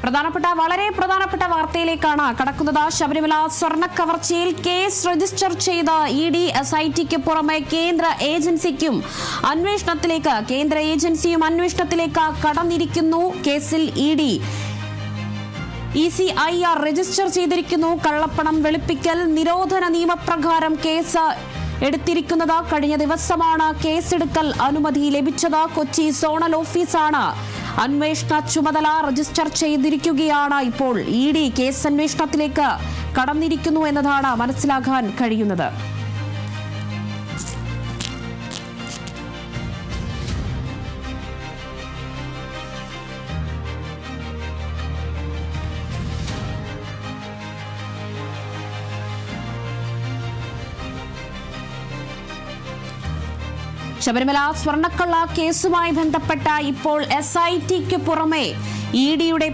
വളരെ പ്രധാനപ്പെട്ട വാർത്തയിലേക്കാണ് കടക്കുന്നത്. ശബരിമല സ്വർണ്ണക്കവർച്ചയിൽ കേസ് രജിസ്റ്റർ ചെയ്ത ഇഡി എസ്ഐടിക്ക് പുറമെ കേന്ദ്ര ഏജൻസിയും അന്വേഷണത്തിലേക്ക് കടന്നിരിക്കുന്നു. കേസിൽ ECIR രജിസ്റ്റർ ചെയ്തിരിക്കുന്നു. കള്ളപ്പണം വെളുപ്പിക്കൽ നിരോധന നിയമപ്രകാരം കേസ് എടുത്തിരിക്കുന്നത്. കഴിഞ്ഞ ദിവസമാണ് കേസെടുക്കൽ അനുമതി ലഭിച്ചത്. കൊച്ചി സോണൽ ഓഫീസാണ് അന്വേഷണ ചുമതല രജിസ്റ്റർ ചെയ്തിരിക്കുകയാണ്. ഇപ്പോൾ ഇഡി കേസ് അന്വേഷണത്തിലേക്ക് കടന്നിരിക്കുന്നു എന്നതാണ് മനസ്സിലാക്കാൻ കഴിയുന്നത്. ശബരിമല സ്വർണ്ണക്കള്ള കേസുമായി ബന്ധപ്പെട്ട ഇപ്പോൾ SITക്ക് പുറമെ ഇഡിയുടെ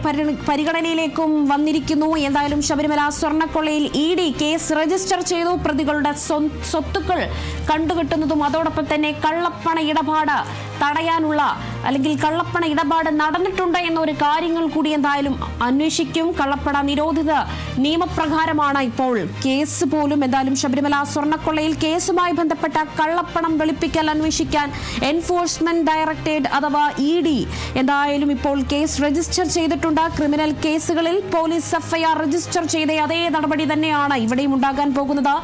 പരിഗണനയിലേക്കും വന്നിരിക്കുന്നു. എന്തായാലും ശബരിമല സ്വർണ്ണക്കൊള്ളയിൽ ഇഡി കേസ് രജിസ്റ്റർ ചെയ്തു. പ്രതികളുടെ സ്വത്തുക്കൾ കണ്ടുകെട്ടുന്നതും അതോടൊപ്പം തന്നെ കള്ളപ്പണ ഇടപാട് തടയാനുള്ള അല്ലെങ്കിൽ കള്ളപ്പണ ഇടപാട് നടന്നിട്ടുണ്ട് എന്നൊരു കാര്യങ്ങൾ കൂടി എന്തായാലും അന്വേഷിക്കും. കള്ളപ്പണ നിരോധിത നിയമപ്രകാരമാണ് ഇപ്പോൾ കേസ് പോലും. എന്തായാലും ശബരിമല സ്വർണ്ണക്കൊള്ളയിൽ കേസുമായി ബന്ധപ്പെട്ട കള്ളപ്പണം വെളുപ്പിക്കൽ അന്വേഷിക്കാൻ എൻഫോഴ്സ്മെന്റ് ഡയറക്ടറേറ്റ് അഥവാ ഇഡി എന്തായാലും ഇപ്പോൾ കേസ് രജിസ്റ്റർ ചെയ്തിട്ടുണ്ട്. ക്രിമിനൽ കേസുകളിൽ പോലീസ് FIR രജിസ്റ്റർ ചെയ്ത അതേ നടപടി തന്നെയാണ് ഇവിടെയും ഉണ്ടാകാൻ പോകുന്നത്.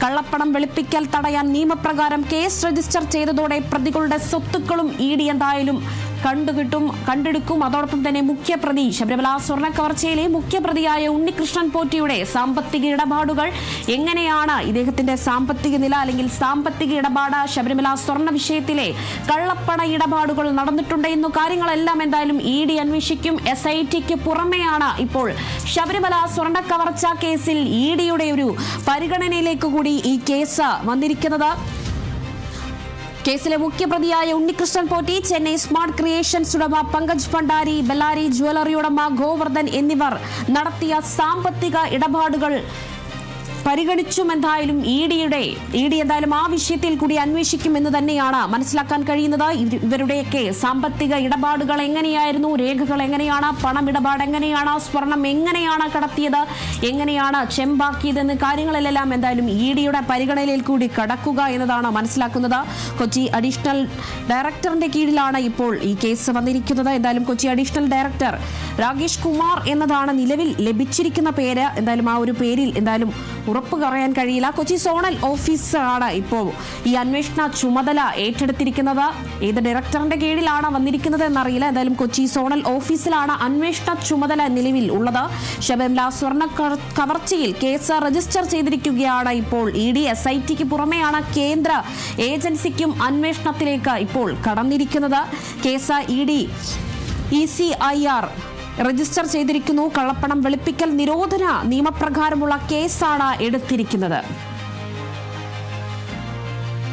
കള്ളപ്പണം വെളുപ്പിക്കൽ തടയാൻ നിയമപ്രകാരം കേസ് രജിസ്റ്റർ ചെയ്തതോടെ പ്രതികളുടെ സ്വത്തുക്കളും ഇഡി എന്തായാലും കണ്ടെടുക്കും. അതോടൊപ്പം തന്നെ മുഖ്യപ്രതി ശബരിമല സ്വർണ്ണക്കവർച്ചയിലെ മുഖ്യപ്രതിയായ ഉണ്ണികൃഷ്ണൻ പോറ്റിയുടെ സാമ്പത്തിക ഇടപാടുകൾ എങ്ങനെയാണ്, ഇദ്ദേഹത്തിന്റെ സാമ്പത്തിക നില അല്ലെങ്കിൽ സാമ്പത്തിക ഇടപാട്, ശബരിമല സ്വർണ്ണ വിഷയത്തിലെ കള്ളപ്പണ ഇടപാടുകൾ നടന്നിട്ടുണ്ട് എന്നു കാര്യങ്ങളെല്ലാം എന്തായാലും ഇഡി അന്വേഷിക്കും. SITക്ക് പുറമെയാണ് ഇപ്പോൾ ശബരിമല സ്വർണ്ണക്കവർച്ച കേസിൽ ഇഡിയുടെ ഒരു പരിഗണനയിലേക്ക് കൂടി ഈ കേസ് വന്നിരിക്കുന്നത്. കേസിലെ മുഖ്യപ്രതിയായ ഉണ്ണികൃഷ്ണൻ പോറ്റി, ചെന്നൈ സ്മാർട്ട് ക്രിയേഷൻസ് ഉടമ പങ്കജ് ഭണ്ഡാരി, ബെല്ലാരി ജ്വല്ലറി ഉടമ ഗോവർദ്ധൻ എന്നിവർ നടത്തിയ സാമ്പത്തിക ഇടപാടുകൾ പരിഗണിച്ചും എന്തായാലും ഇഡി എന്തായാലും ആ വിഷയത്തിൽ കൂടി അന്വേഷിക്കുമെന്ന് തന്നെയാണ് മനസ്സിലാക്കാൻ കഴിയുന്നത്. ഇവരുടെയൊക്കെ സാമ്പത്തിക ഇടപാടുകൾ എങ്ങനെയായിരുന്നു, രേഖകൾ എങ്ങനെയാണ്, പണമിടപാട് എങ്ങനെയാണ്, സ്വർണം എങ്ങനെയാണ് കടത്തിയത്, എങ്ങനെയാണ് ചെമ്പാക്കിയതെന്ന് കാര്യങ്ങളിലെല്ലാം എന്തായാലും ഇഡിയുടെ പരിഗണനയിൽ കൂടി കടക്കുക എന്നതാണ് മനസ്സിലാക്കുന്നത്. കൊച്ചി അഡീഷണൽ ഡയറക്ടറിന്റെ കീഴിലാണ് ഇപ്പോൾ ഈ കേസ് വന്നിരിക്കുന്നത്. എന്തായാലും കൊച്ചി അഡീഷണൽ ഡയറക്ടർ രാകേഷ് കുമാർ എന്നതാണ് നിലവിൽ ലഭിച്ചിരിക്കുന്ന പേര്. എന്തായാലും ആ ഒരു പേരിൽ എന്തായാലും ഉറപ്പ് പറയാൻ കഴിയില്ല. കൊച്ചി സോണൽ ഓഫീസറാണ് ഇപ്പോൾ ഈ അന്വേഷണ ചുമതല ഏറ്റെടുത്തിരിക്കുന്നത്. ഏത് ഡയറക്ടറിന്റെ കീഴിലാണ് വന്നിരിക്കുന്നത് എന്നറിയില്ല. എന്തായാലും കൊച്ചി സോണൽ ഓഫീസിലാണ് അന്വേഷണ ചുമതല നിലവിൽ ഉള്ളത്. ശബരിമല സ്വർണ്ണ കവർച്ചയിൽ കേസ് രജിസ്റ്റർ ചെയ്തിരിക്കുകയാണ് ഇപ്പോൾ ഇഡി. SITക്ക് പുറമെയാണ് കേന്ദ്ര ഏജൻസിക്കും അന്വേഷണത്തിലേക്ക് ഇപ്പോൾ കടന്നിരിക്കുന്നത്. കേസ് ECIR രജിസ്റ്റർ ചെയ്തിരിക്കുന്നു. കള്ളപ്പണം വെളുപ്പിക്കൽ നിരോധന നിയമപ്രകാരമുള്ള കേസാണ് എടുത്തിരിക്കുന്നത്.